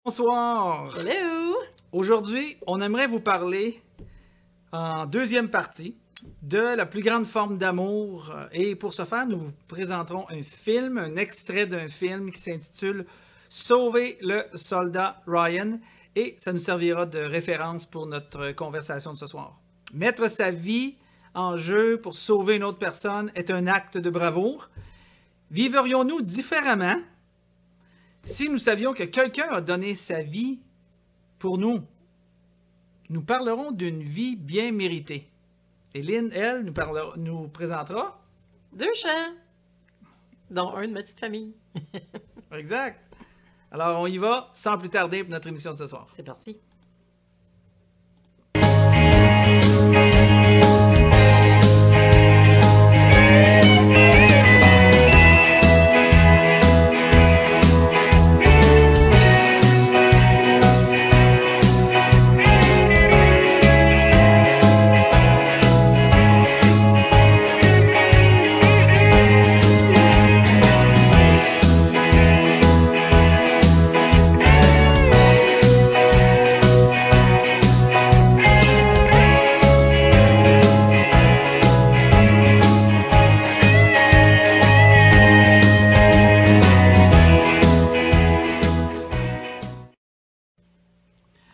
Bonsoir! Hello! Aujourd'hui, on aimerait vous parler en deuxième partie de la plus grande forme d'amour. Et pour ce faire, nous vous présenterons un film, un extrait d'un film qui s'intitule « Sauver le soldat Ryan » et ça nous servira de référence pour notre conversation de ce soir. Mettre sa vie en jeu pour sauver une autre personne est un acte de bravoure. Viverions-nous différemment si nous savions que quelqu'un a donné sa vie pour nous? Nous parlerons d'une vie bien méritée. Et Lynn, elle, nous présentera... 2 chants, dont un de ma petite famille. Exact. Alors, on y va sans plus tarder pour notre émission de ce soir. C'est parti.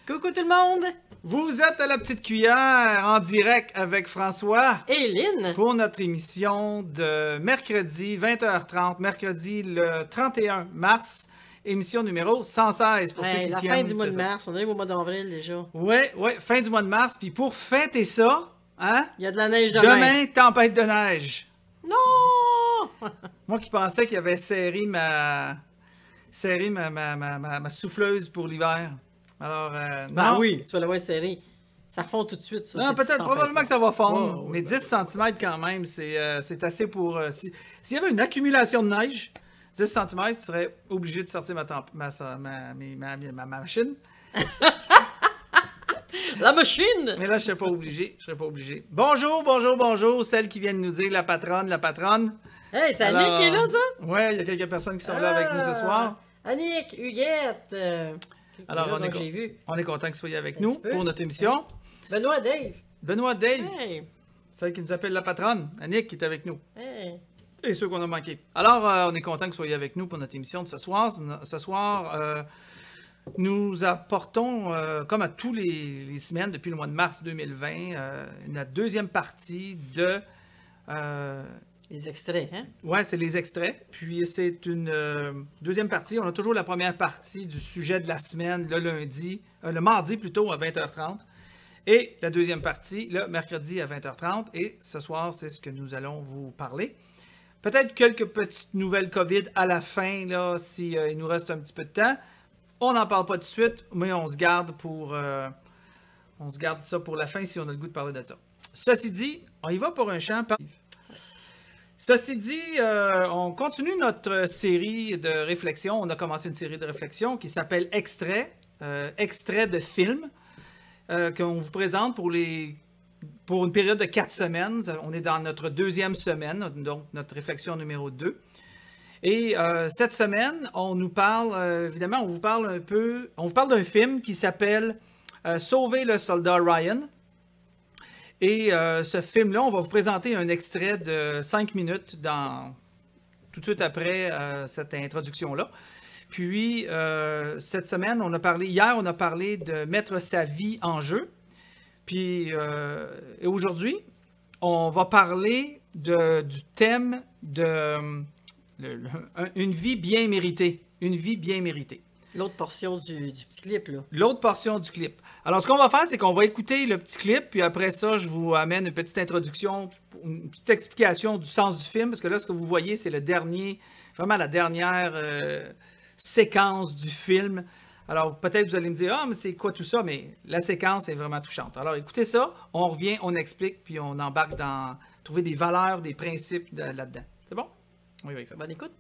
Coucou tout le monde! Vous êtes à la petite cuillère en direct avec François Et Lynn! pour notre émission de mercredi 20h30, mercredi le 31 mars, émission numéro 116 pour ceux qui La tiennent. fin du mois de mars, on arrive au mois d'avril déjà. Oui, fin du mois de mars. Puis pour fêter ça, hein, Il y a de la neige demain. demain, tempête de neige. Non! Moi qui pensais qu'il avait serré ma souffleuse pour l'hiver. Alors, Ben non. oui, tu vas l'avoir serré. Ça fond tout de suite. Ça, Non, cette peut-être, petite probablement que ça va fondre, Oh, oui, mais ben 10 cm quand même, c'est assez pour... S'il y avait une accumulation de neige, 10 cm, tu serais obligé de sortir ma machine. La machine! Mais là, je ne serais pas obligé. Bonjour, celle qui vient de nous dire, la patronne. Hey, c'est Alors, Annick qui est là, ça? Ouais, il y a quelques personnes qui sont là avec nous ce soir. Annick, Huguette. Alors, là, on est, donc, j'ai vu. on est content que vous soyez avec Un nous petit peu. pour notre émission. Benoît, Dave. Benoît, Dave, Hey, celle qui nous appelle la patronne, Annick qui est avec nous. hey. Et ceux qu'on a manqués. Alors, on est content que vous soyez avec nous pour notre émission de ce soir. Ce soir, nous apportons, comme à tous les semaines depuis le mois de mars 2020, la deuxième partie de... Les extraits, hein? ouais, c'est les extraits. Puis c'est une deuxième partie. On a toujours la première partie du sujet de la semaine, le mardi plutôt, à 20h30. Et la deuxième partie, le mercredi à 20h30. Et ce soir, c'est ce que nous allons vous parler. Peut-être quelques petites nouvelles COVID à la fin, là, si il nous reste un petit peu de temps. On n'en parle pas tout de suite, mais on se garde ça pour la fin si on a le goût de parler de ça. Ceci dit, on y va pour un chant. Ceci dit, on continue notre série de réflexions. On a commencé une série de réflexions qui s'appelle Extrait de film, qu'on vous présente pour une période de 4 semaines. On est dans notre deuxième semaine, donc notre réflexion numéro 2. Et cette semaine, on vous parle d'un film qui s'appelle Sauver le soldat Ryan. Et ce film-là, on va vous présenter un extrait de 5 minutes tout de suite après cette introduction-là. Puis, cette semaine, hier, on a parlé de mettre sa vie en jeu. Puis, et aujourd'hui, on va parler du thème de une vie bien méritée. Une vie bien méritée. L'autre portion du petit clip, là. L'autre portion du clip. Alors, ce qu'on va faire, c'est qu'on va écouter le petit clip, puis après ça, je vous amène une petite introduction, une petite explication du sens du film, parce que là, ce que vous voyez, c'est vraiment la dernière séquence du film. Alors, peut-être vous allez me dire, ah, mais c'est quoi tout ça? Mais la séquence est vraiment touchante. Alors, écoutez ça, on revient, on explique, puis on embarque dans trouver des valeurs, des principes là-dedans. C'est bon? On y va avec ça. Bonne écoute.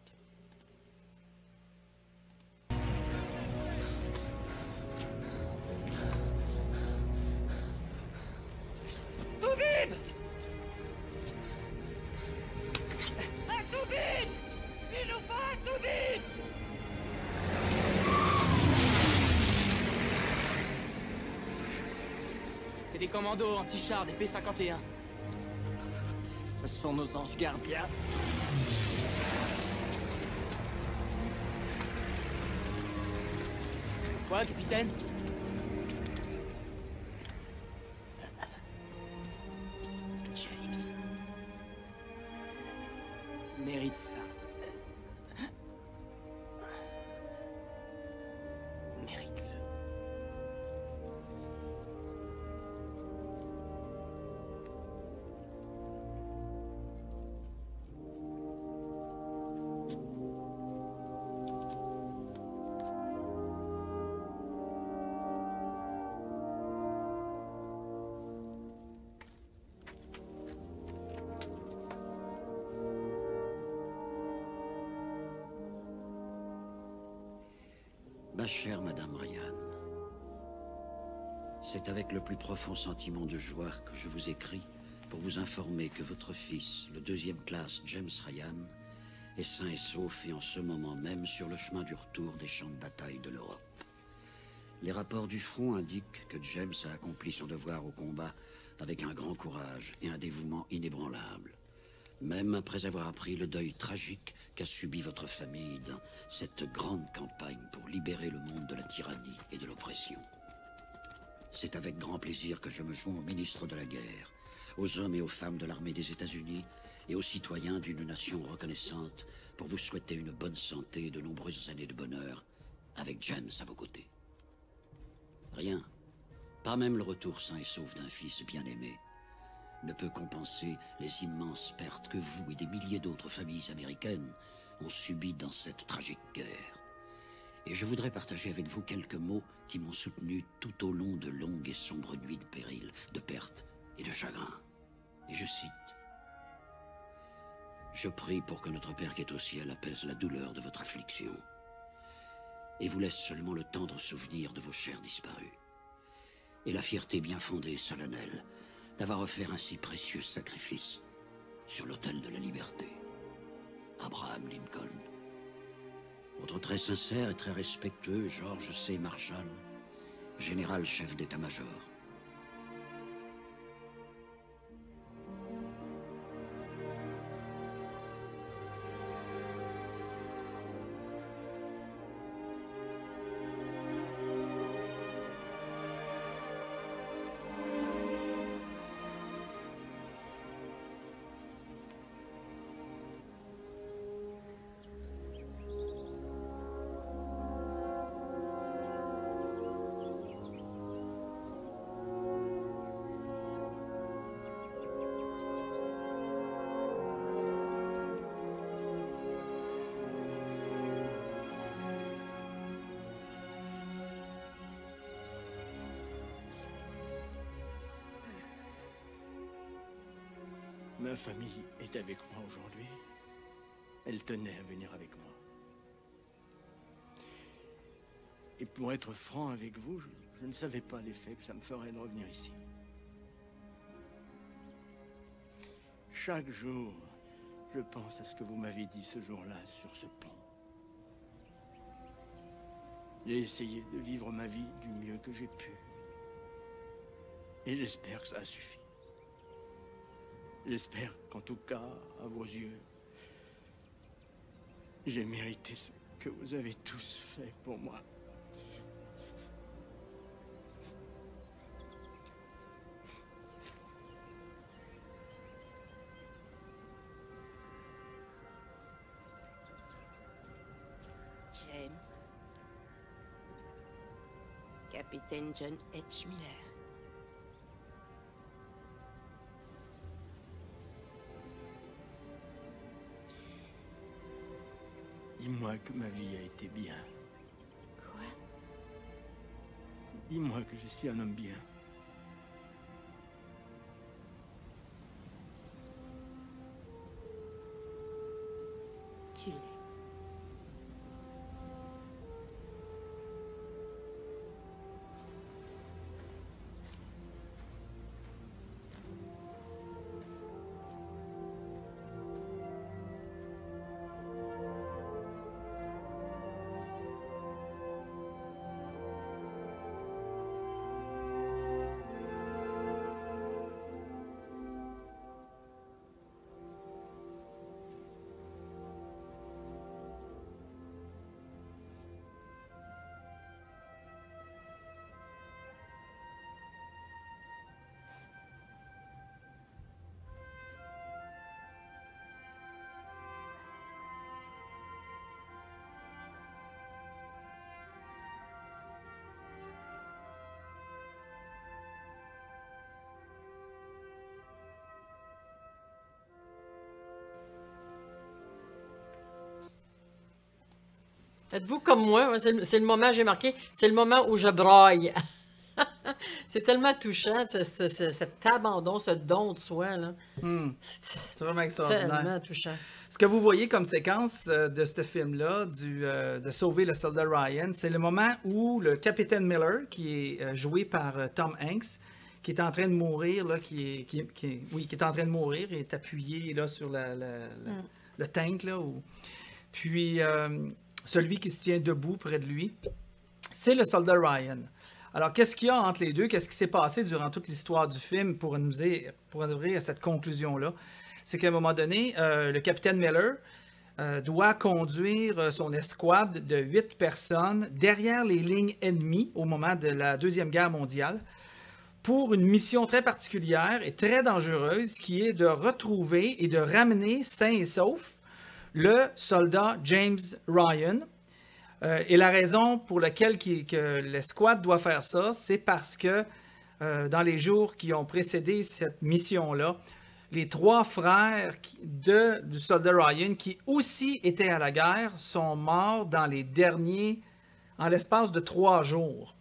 des commandos anti-chars des P-51. Ce sont nos anges gardiens. Quoi, capitaine? James mérite ça. Mérite-le. Ma chère Madame Ryan, c'est avec le plus profond sentiment de joie que je vous écris pour vous informer que votre fils, le 2e classe James Ryan, est sain et sauf et en ce moment même sur le chemin du retour des champs de bataille de l'Europe. Les rapports du front indiquent que James a accompli son devoir au combat avec un grand courage et un dévouement inébranlable. Même après avoir appris le deuil tragique qu'a subi votre famille dans cette grande campagne pour libérer le monde de la tyrannie et de l'oppression. C'est avec grand plaisir que je me joins aux ministres de la guerre, aux hommes et aux femmes de l'armée des États-Unis et aux citoyens d'une nation reconnaissante pour vous souhaiter une bonne santé et de nombreuses années de bonheur avec James à vos côtés. Rien, pas même le retour sain et sauf d'un fils bien-aimé, ne peut compenser les immenses pertes que vous et des milliers d'autres familles américaines ont subies dans cette tragique guerre. Et je voudrais partager avec vous quelques mots qui m'ont soutenu tout au long de longues et sombres nuits de péril, de pertes et de chagrin. Et je cite: « Je prie pour que notre Père qui est au ciel apaise la douleur de votre affliction et vous laisse seulement le tendre souvenir de vos chers disparus et la fierté bien fondée et solennelle d'avoir offert un si précieux sacrifice sur l'autel de la liberté. Abraham Lincoln. Votre très sincère et très respectueux George C. Marshall, général chef d'état-major. » Ma famille est avec moi aujourd'hui. Elle tenait à venir avec moi. Et pour être franc avec vous, je ne savais pas l'effet que ça me ferait de revenir ici. Chaque jour, je pense à ce que vous m'avez dit ce jour-là sur ce pont. J'ai essayé de vivre ma vie du mieux que j'ai pu. Et j'espère que ça a suffi. J'espère qu'en tout cas, à vos yeux, j'ai mérité ce que vous avez tous fait pour moi. James. Capitaine John H. Miller. Dis-moi que ma vie a été bien. Quoi? Dis-moi que je suis un homme bien. Tu l'es. Êtes-vous comme moi? C'est le moment, j'ai marqué, c'est le moment où je braille. C'est tellement touchant, cet abandon, ce don de soi. Là. C'est vraiment extraordinaire. Tellement touchant. Ce que vous voyez comme séquence de ce film-là, de sauver le soldat Ryan, c'est le moment où le capitaine Miller, qui est joué par Tom Hanks, qui est en train de mourir, là, qui est en train de mourir, et est appuyé là, sur le tank. Là, puis, celui qui se tient debout près de lui, c'est le soldat Ryan. Alors, qu'est-ce qu'il y a entre les deux? Qu'est-ce qui s'est passé durant toute l'histoire du film pour arriver à cette conclusion-là? C'est qu'à un moment donné, le capitaine Miller doit conduire son escouade de 8 personnes derrière les lignes ennemies au moment de la Deuxième Guerre mondiale pour une mission très particulière et très dangereuse qui est de retrouver et de ramener sain et sauf le soldat James Ryan. Et la raison pour laquelle que l'escouade doit faire ça, c'est parce que dans les jours qui ont précédé cette mission-là, les 3 frères du soldat Ryan, qui aussi étaient à la guerre, sont morts en l'espace de 3 jours.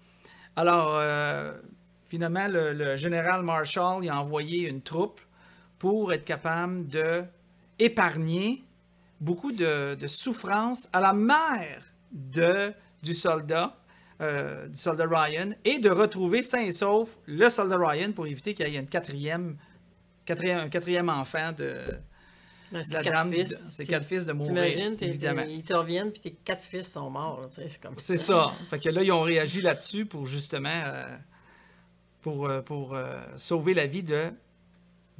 Alors, finalement, le général Marshall il a envoyé une troupe pour être capable d'épargner beaucoup de souffrance à la mère du soldat Ryan et de retrouver sain et sauf le soldat Ryan pour éviter qu'il y ait un quatrième enfant de la dame, ses 4 fils de mourir. T'imagines, évidemment. ils te reviennent puis tes 4 fils sont morts. C'est ça. Fait que là, ils ont réagi là-dessus pour justement sauver la vie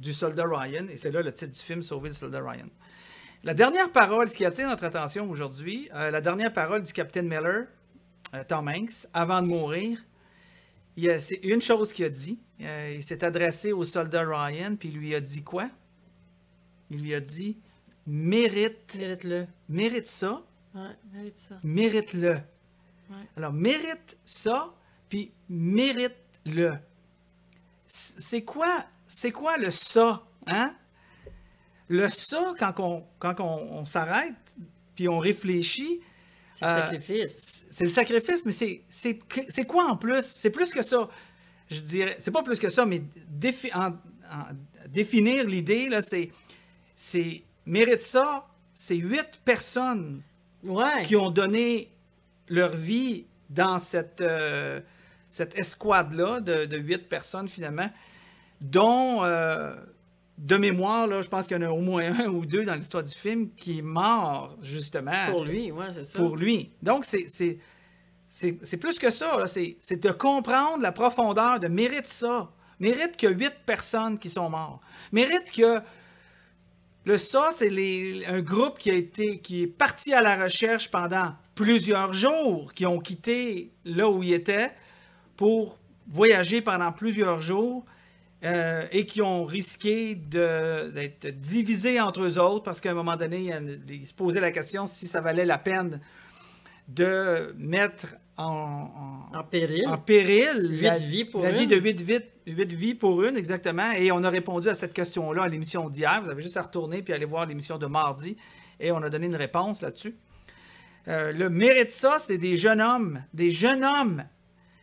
du soldat Ryan. Et c'est là le titre du film, Sauver le soldat Ryan. La dernière parole, ce qui attire notre attention aujourd'hui, la dernière parole du capitaine Miller, Tom Hanks, avant de mourir, c'est une chose qu'il a dit. Il s'est adressé au soldat Ryan, puis il lui a dit quoi? Il lui a dit, Mérite-le. Mérite ça. Ouais, mérite ça. Mérite-le. Ouais. Alors, mérite ça, puis mérite-le. C'est quoi le ça, hein? Le ça, quand on s'arrête, puis on réfléchit... C'est le sacrifice. C'est le sacrifice, mais c'est quoi en plus? C'est plus que ça. Je dirais, c'est pas plus que ça, mais définir l'idée, là, c'est mérite ça, c'est 8 personnes qui ont donné leur vie dans cette escouade-là de 8 personnes, finalement, dont... de mémoire, là, je pense qu'il y en a au moins 1 ou 2 dans l'histoire du film qui est mort, justement. Pour lui, oui, c'est ça. Pour lui. Donc, c'est plus que ça. C'est de comprendre la profondeur de mérite ça. Mérite qu'il y a 8 personnes qui sont mortes. Mérite que le ça, c'est un groupe qui est parti à la recherche pendant plusieurs jours, qui ont quitté là où ils étaient pour voyager pendant plusieurs jours. Et qui ont risqué d'être divisés entre eux autres parce qu'à un moment donné, ils se posaient la question si ça valait la peine de mettre en péril la vie de 8 vies pour une, exactement. Et on a répondu à cette question-là à l'émission d'hier. Vous avez juste à retourner puis aller voir l'émission de mardi et on a donné une réponse là-dessus. Le mérite ça, c'est des jeunes hommes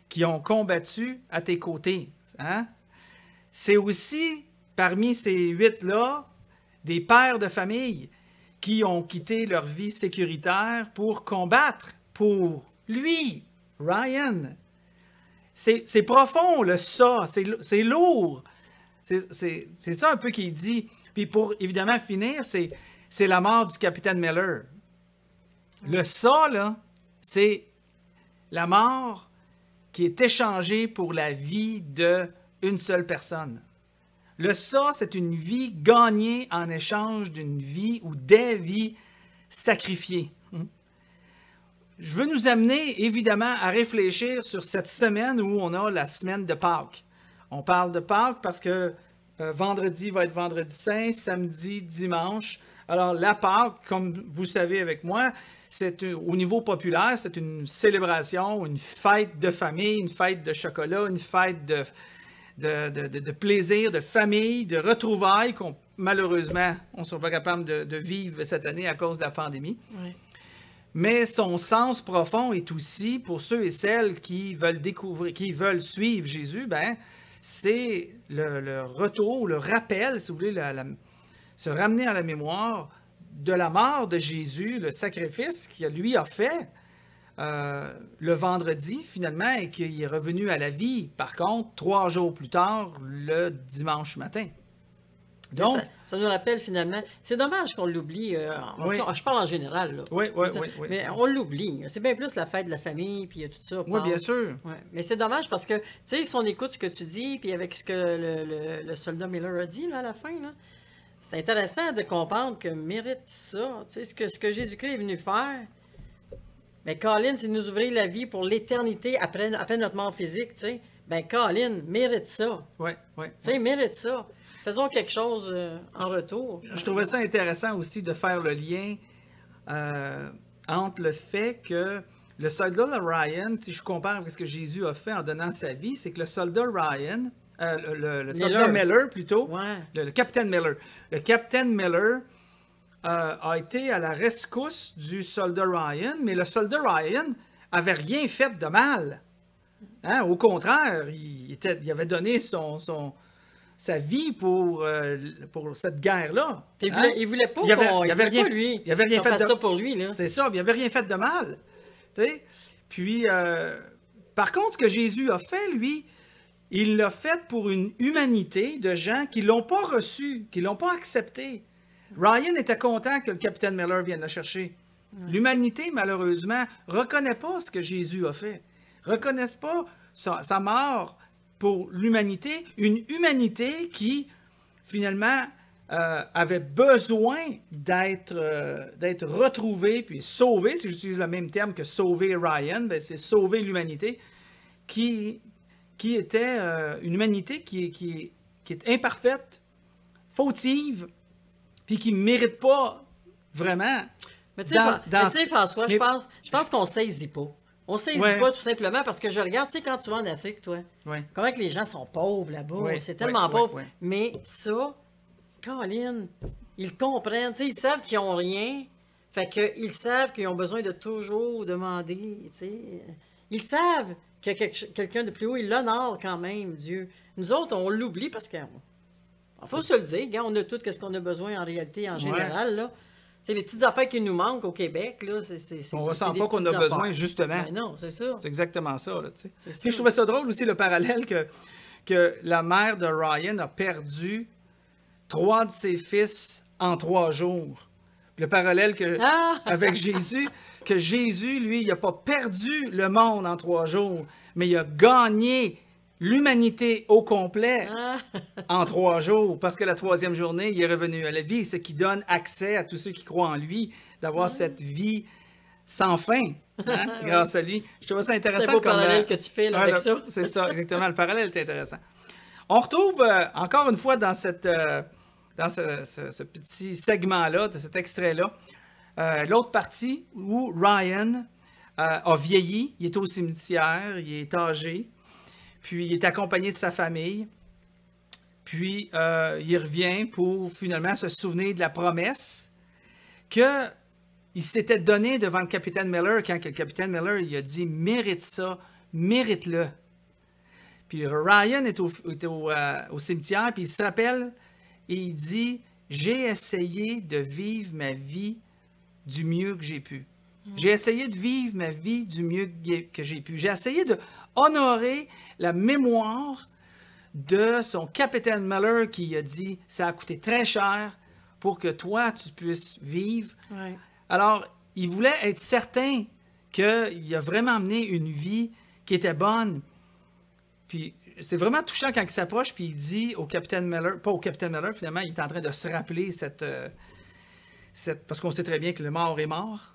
qui ont combattu à tes côtés. Hein? C'est aussi, parmi ces 8-là, des pères de famille qui ont quitté leur vie sécuritaire pour combattre pour lui, Ryan. C'est profond, le ça, c'est lourd. C'est ça un peu qu'il dit. Puis pour, évidemment, finir, c'est la mort du capitaine Miller. Le ça, là, c'est la mort qui est échangée pour la vie d'une seule personne. Le ça, c'est une vie gagnée en échange d'une vie ou des vies sacrifiées. Je veux nous amener, évidemment, à réfléchir sur cette semaine où on a la semaine de Pâques. On parle de Pâques parce que vendredi va être vendredi saint, samedi, dimanche. Alors, la Pâques, comme vous savez avec moi, au niveau populaire, c'est une célébration, une fête de famille, une fête de chocolat, une fête de plaisir, de famille, de retrouvailles malheureusement, on ne sera pas capable de vivre cette année à cause de la pandémie. Oui. Mais son sens profond est aussi, pour ceux et celles qui veulent découvrir, qui veulent suivre Jésus, ben, c'est le retour, le rappel, si vous voulez, se ramener à la mémoire de la mort de Jésus, le sacrifice qu'il lui a fait le vendredi, finalement, et qu'il est revenu à la vie, par contre, 3 jours plus tard, le dimanche matin. Donc, ça nous rappelle finalement. C'est dommage qu'on l'oublie. Oui. Je parle en général. Là. Oui. Mais on l'oublie. C'est bien plus la fête de la famille, puis tout ça. Oui, bien sûr. Ouais. Mais c'est dommage parce que, tu sais, si on écoute ce que tu dis, puis avec ce que le soldat Miller a dit là, à la fin, là, c'est intéressant de comprendre que mérite ça. Tu sais, ce que Jésus-Christ est venu faire. Mais Colin, c'est nous ouvrir la vie pour l'éternité après notre mort physique, tu sais. Ben, Colin, mérite ça. Oui. Tu sais, mérite ça. Faisons quelque chose en retour. Je trouvais ça intéressant aussi de faire le lien entre le fait que le soldat Ryan, si je compare avec ce que Jésus a fait en donnant sa vie, c'est que le soldat Ryan, le soldat Miller plutôt, Ouais. le capitaine Miller. Le capitaine Miller a été à la rescousse du soldat Ryan, mais le soldat Ryan avait rien fait de mal. Hein? Au contraire, il avait donné sa vie pour cette guerre-là. Puis Hein? il voulait pas Il avait qu'on rien pas lui. il avait rien qu'on fait fasse de ça pour lui. Là. C'est ça, il avait rien fait de mal. Tu sais? Puis, par contre, ce que Jésus a fait, lui, il l'a fait pour une humanité de gens qui ne l'ont pas reçu, qui ne l'ont pas accepté. Ryan était content que le capitaine Miller vienne le chercher. L'humanité, malheureusement, ne reconnaît pas ce que Jésus a fait. Ne reconnaît pas sa mort pour l'humanité. Une humanité qui, finalement, avait besoin d'être retrouvée puis sauvée, si j'utilise le même terme que sauver Ryan, ben c'est sauver l'humanité, qui était une humanité qui est imparfaite, fautive, puis qui ne mérite pas vraiment. Mais tu sais, François, je pense qu'on ne saisit pas. On ne saisit pas tout simplement parce que je regarde, tu sais, quand tu vas en Afrique, toi, comment que les gens sont pauvres là-bas, c'est tellement pauvre. Mais ça, Colin, ils comprennent, tu sais, ils savent qu'ils n'ont rien, fait qu'ils savent qu'ils ont besoin de toujours demander, tu sais. Ils savent qu'il y a quelqu'un de plus haut, ils l'honorent quand même, Dieu. Nous autres, on l'oublie parce qu'il faut se le dire, on a tout ce qu'on a besoin en réalité, en général, là. C'est les petites affaires qui nous manquent au Québec, là. On ne ressent pas qu'on a besoin, justement. Ben non, c'est ça. C'est exactement ça, là, tu sais. Puis je trouvais ça drôle aussi, le parallèle que la mère de Ryan a perdu 3 de ses fils en 3 jours. Le parallèle avec Jésus, que Jésus, lui, il n'a pas perdu le monde en 3 jours, mais il a gagné l'humanité au complet en 3 jours, parce que la 3e journée, il est revenu à la vie, ce qui donne accès à tous ceux qui croient en lui, d'avoir cette vie sans fin, grâce à lui. Je trouve ça intéressant. C'est un beau parallèle que tu fais là, avec ça. C'est ça, exactement. Le parallèle est intéressant. On retrouve, encore une fois, dans ce petit segment-là, de cet extrait-là, l'autre partie où Ryan a vieilli, il est au cimetière, il est âgé, puis il est accompagné de sa famille, puis il revient pour finalement se souvenir de la promesse qu'il s'était donnée devant le capitaine Miller, quand le capitaine Miller il a dit « mérite ça, mérite-le ». Puis Ryan est au cimetière, puis il se rappelle et il dit « j'ai essayé de vivre ma vie du mieux que j'ai pu. J'ai essayé de vivre ma vie du mieux que j'ai pu. J'ai essayé de honorer la mémoire de son capitaine Miller qui a dit « ça a coûté très cher pour que toi, tu puisses vivre. Ouais. » Alors, il voulait être certain qu'il a vraiment mené une vie qui était bonne. Puis, c'est vraiment touchant quand il s'approche, puis il dit au capitaine Miller, pas au capitaine Miller, finalement, il est en train de se rappeler parce qu'on sait très bien que le mort est mort.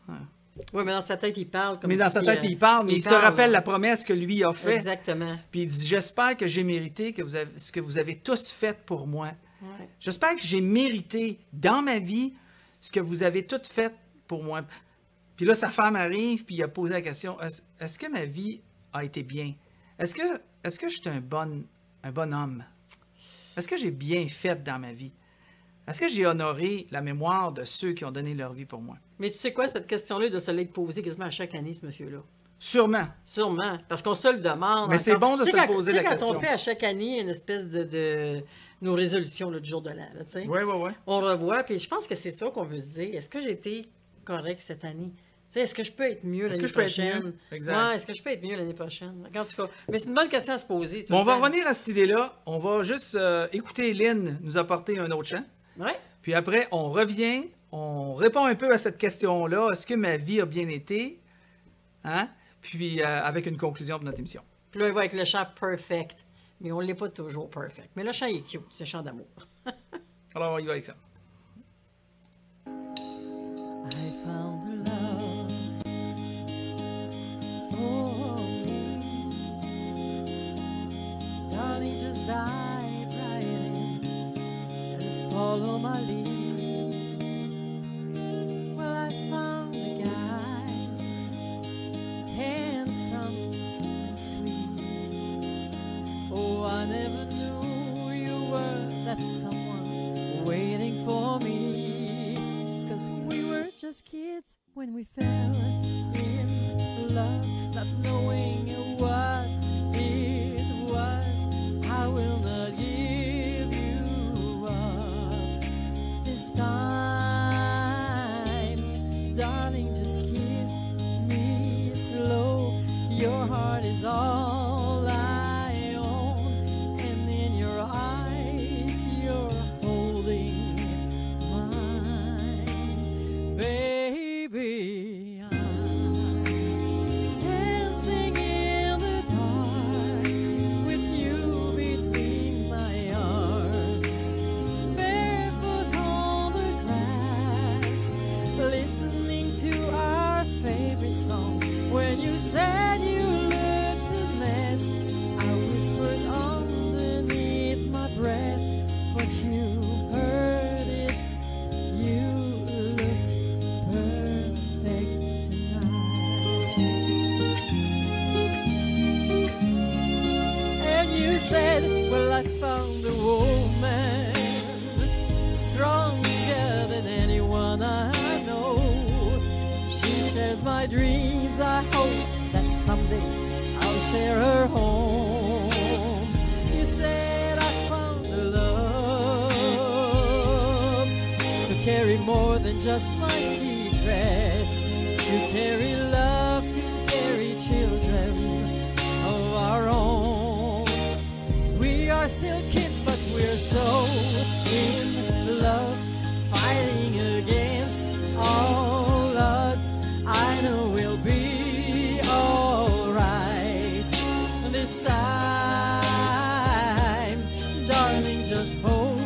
Oui, mais dans sa tête, il parle comme Mais dans sa tête, il parle, mais il se rappelle la promesse que lui a faite. Exactement. Puis il dit, j'espère que j'ai mérité ce que vous avez tous fait pour moi. Ouais. J'espère que j'ai mérité dans ma vie ce que vous avez tout fait pour moi. Puis là, sa femme arrive, puis il a posé la question, est-ce que ma vie a été bien? Est-ce que je suis un bon homme? Est-ce que j'ai bien fait dans ma vie? est-ce que j'ai honoré la mémoire de ceux qui ont donné leur vie pour moi? Mais tu sais quoi, cette question-là de se l'être posée quasiment à chaque année, ce monsieur-là. Sûrement. Sûrement, parce qu'on se le demande. Mais c'est bon de se poser la question. Quand on fait à chaque année une espèce de nos résolutions là, du jour de l'an, tu sais. Oui. On revoit, puis je pense que c'est ça qu'on veut se dire. Est-ce que j'ai été correct cette année? Tu sais, est-ce que je peux être mieux l'année prochaine? Exact. Ouais, est-ce que je peux être mieux l'année prochaine? En tout cas, mais c'est une bonne question à se poser. Bon, on va revenir à cette idée-là. On va juste écouter Lynn nous apporter un autre chant. Ouais. Puis après, on revient, on répond un peu à cette question-là. Est-ce que ma vie a bien été? Hein? Puis avec une conclusion de notre émission. Puis là, il va avec le chant perfect. Mais on ne l'est pas toujours perfect. Mais le chant est cute, c'est le chant d'amour. Alors, on y va avec ça. I found a love for me. Darling, just dive right in and follow my lead. Well, I found a guy, handsome and sweet. Oh, I never knew you were that someone waiting for me. 'Cause we were just kids when we fell in love, not knowing what it was. I will not give you up this time. Darling, just kiss me slow. Your heart is all I own, and in your eyes you're holding mine. Baby, I'm dancing in the dark with you between my arms, barefoot on the grass, listening to our favorite song. When you said you looked a mess, I whispered underneath my breath, but you heard it. You look perfect tonight. And you said, well, I found a woman stronger than anyone I know. She shares my dreams. I hope that someday I'll share her home. You said I found a love to carry more than just my secrets, to carry love, to carry children of our own. We are still kids, but we're so in love, fighting against all odds. I know we'll be alright this time. Darling, just hold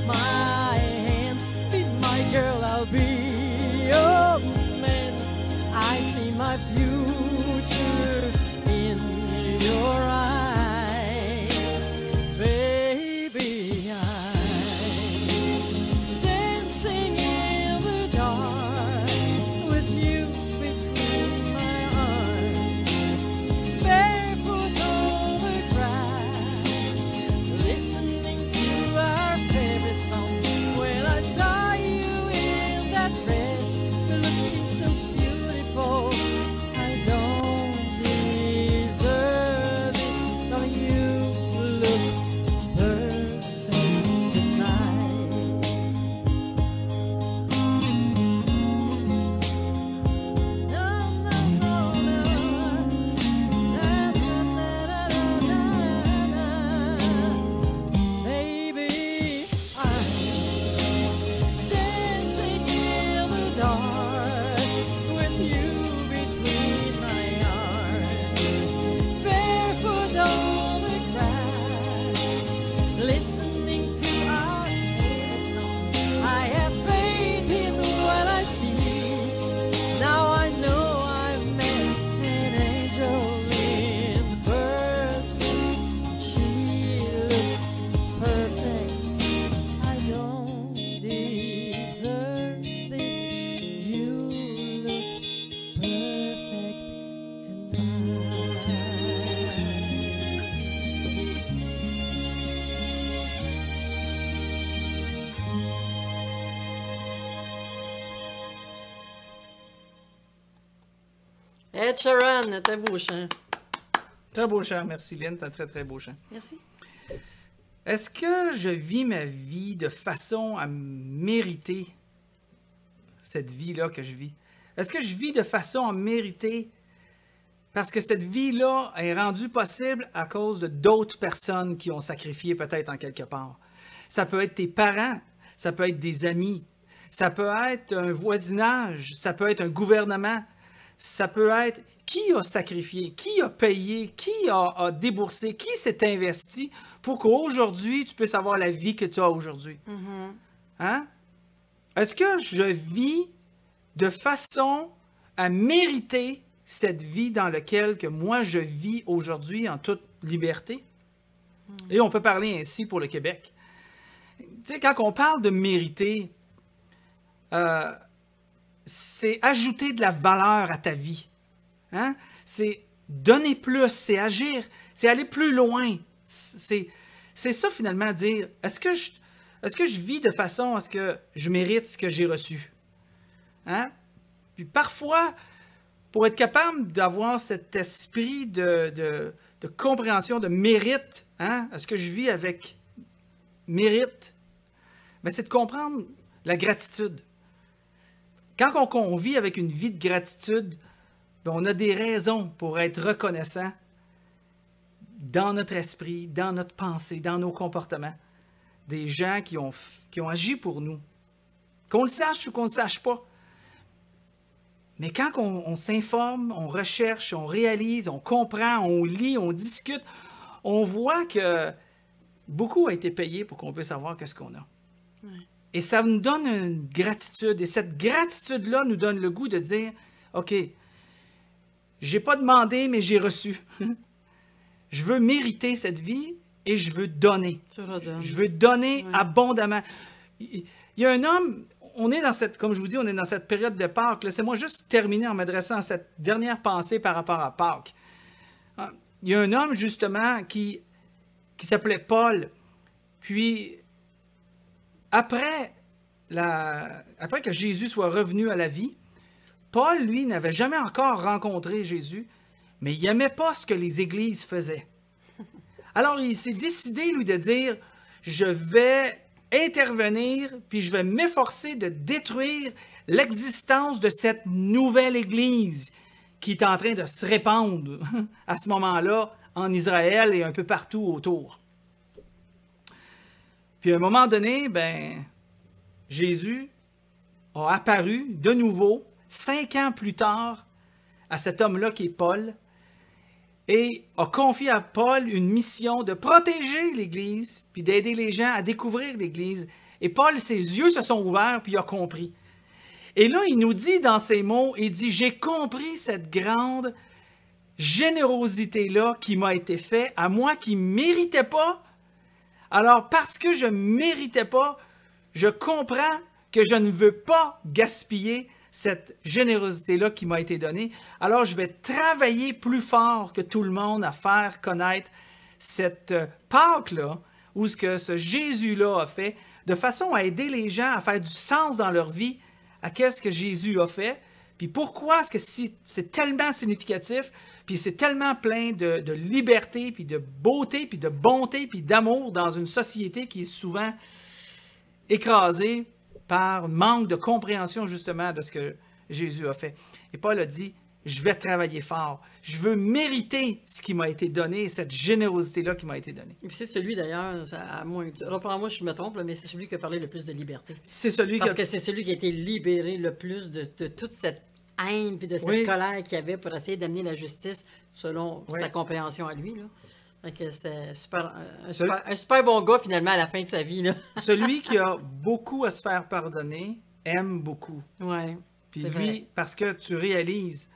my hand. Be my girl, I'll be your man. I see my future in your eyes. Baby, I'm dancing in the dark with you between my arms, barefoot on the Ed Sheeran, très beau chant. Très beau chant, merci Lynn, c'est un très très beau chant. Merci. Est-ce que je vis ma vie de façon à mériter cette vie-là que je vis? Est-ce que je vis de façon à mériter parce que cette vie-là est rendue possible à cause de d'autres personnes qui ont sacrifié peut-être en quelque part? Ça peut être tes parents, ça peut être des amis, ça peut être un voisinage, ça peut être un gouvernement, ça peut être qui a sacrifié, qui a payé, qui a déboursé, qui s'est investi pour qu'aujourd'hui tu puisses avoir la vie que tu as aujourd'hui. Hein? Est-ce que je vis de façon à mériter cette vie dans laquelle que moi je vis aujourd'hui en toute liberté? Et on peut parler ainsi pour le Québec. Tu sais, quand on parle de mériter, c'est ajouter de la valeur à ta vie. Hein? C'est donner plus, c'est agir, c'est aller plus loin. C'est ça finalement, dire, est-ce que je vis de façon à ce que je mérite ce que j'ai reçu? Hein? Puis parfois, pour être capable d'avoir cet esprit de compréhension, de mérite, hein? Est-ce que je vis avec mérite? Ben, c'est de comprendre la gratitude. Quand on vit avec une vie de gratitude, ben, on a des raisons pour être reconnaissant dans notre esprit, dans notre pensée, dans nos comportements. Des gens qui ont agi pour nous. Qu'on le sache ou qu'on ne le sache pas. Mais quand on s'informe, on recherche, on réalise, on comprend, on lit, on discute, on voit que beaucoup a été payé pour qu'on puisse savoir qu'est-ce qu'on a. Oui. Et ça nous donne une gratitude. Et cette gratitude-là nous donne le goût de dire, OK, j'ai pas demandé, mais j'ai reçu. Je veux mériter cette vie et je veux donner. Je veux donner abondamment. Il y a un homme, on est dans cette, comme je vous dis, on est dans cette période de Pâques. Laissez-moi juste terminer en m'adressant à cette dernière pensée par rapport à Pâques. Il y a un homme, justement, qui s'appelait Paul. Puis, après que Jésus soit revenu à la vie, Paul, lui, n'avait jamais encore rencontré Jésus, mais il n'aimait pas ce que les églises faisaient. Alors, il s'est décidé, lui, de dire, je vais intervenir, puis je vais m'efforcer de détruire l'existence de cette nouvelle église qui est en train de se répandre à ce moment-là en Israël et un peu partout autour. Puis à un moment donné, Jésus a apparu de nouveau, 5 ans plus tard, à cet homme-là qui est Paul, et a confié à Paul une mission de protéger l'Église, puis d'aider les gens à découvrir l'Église. Et Paul, ses yeux se sont ouverts, puis il a compris. Et là, il nous dit dans ces mots, il dit, j'ai compris cette grande générosité-là qui m'a été faite, à moi qui ne méritais pas. Alors, parce que je ne méritais pas, je comprends que je ne veux pas gaspiller cette générosité-là qui m'a été donnée. Alors, je vais travailler plus fort que tout le monde à faire connaître cette Pâque-là, ou ce que ce Jésus-là a fait, de façon à aider les gens à faire du sens dans leur vie à qu'est-ce que Jésus a fait, puis pourquoi est-ce que c'est tellement significatif, puis c'est tellement plein de liberté, puis de beauté, puis de bonté, puis d'amour dans une société qui est souvent écrasée par manque de compréhension justement de ce que Jésus a fait. Et Paul a dit, je vais travailler fort, je veux mériter ce qui m'a été donné, cette générosité-là qui m'a été donnée. Et puis c'est celui d'ailleurs, à moi, reprends-moi si je me trompe, mais c'est celui qui a parlé le plus de liberté. C'est celui Parce que c'est celui qui a été libéré le plus de toute cette haine puis de cette colère qu'il y avait pour essayer d'amener la justice selon sa compréhension à lui, là. C'était un super bon gars, finalement, à la fin de sa vie. Là. Celui qui a beaucoup à se faire pardonner aime beaucoup. Oui. Puis lui, parce que tu réalises.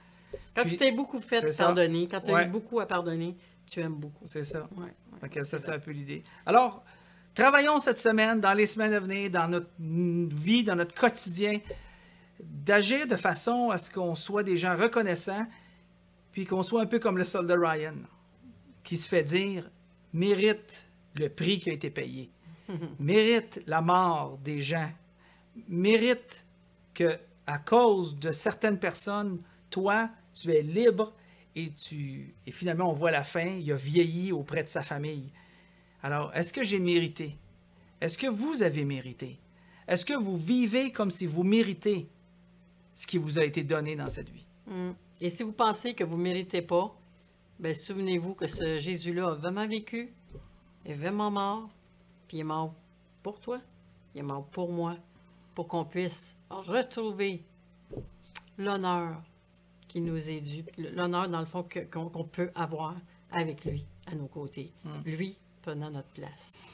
Quand tu t'es beaucoup fait pardonner, quand tu as eu beaucoup à pardonner, tu aimes beaucoup. C'est ça. Ouais, ça, c'est un peu l'idée. Alors, travaillons cette semaine, dans les semaines à venir, dans notre vie, dans notre quotidien, d'agir de façon à ce qu'on soit des gens reconnaissants, puis qu'on soit un peu comme le soldat Ryan, qui se fait dire, mérite le prix qui a été payé, mérite la mort des gens, mérite que, à cause de certaines personnes, toi, tu es libre et finalement, on voit la fin, il a vieilli auprès de sa famille. Alors, est-ce que j'ai mérité? Est-ce que vous avez mérité? Est-ce que vous vivez comme si vous méritez ce qui vous a été donné dans cette vie? Et si vous pensez que vous ne méritez pas, bien, souvenez-vous que ce Jésus-là a vraiment vécu, est vraiment mort, puis il est mort pour toi, il est mort pour moi, pour qu'on puisse retrouver l'honneur qui nous est dû, l'honneur, dans le fond, qu'on peut avoir avec lui, à nos côtés. Lui prenant notre place.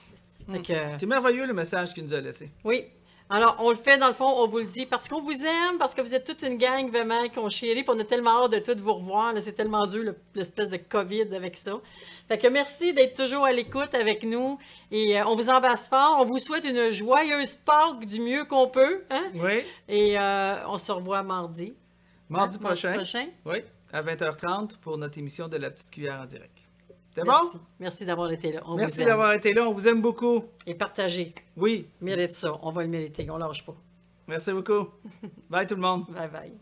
C'est merveilleux le message qu'il nous a laissé. Oui. Alors, on le fait, dans le fond, on vous le dit, parce qu'on vous aime, parce que vous êtes toute une gang vraiment qu'on chérit, puis on a tellement hâte de tous vous revoir. C'est tellement dur, l'espèce de COVID avec ça. Fait que merci d'être toujours à l'écoute avec nous. Et on vous embrasse fort. On vous souhaite une joyeuse Pâques du mieux qu'on peut. Hein? Oui. Et on se revoit mardi. Mardi prochain. Oui, à 20h30 pour notre émission de La Petite Cuillère en direct. C'est bon? Merci d'avoir été là. Merci d'avoir été là. On vous aime beaucoup. Et partagez. Oui. Mérite ça. On va le mériter. On lâche pas. Merci beaucoup. Bye tout le monde. Bye bye.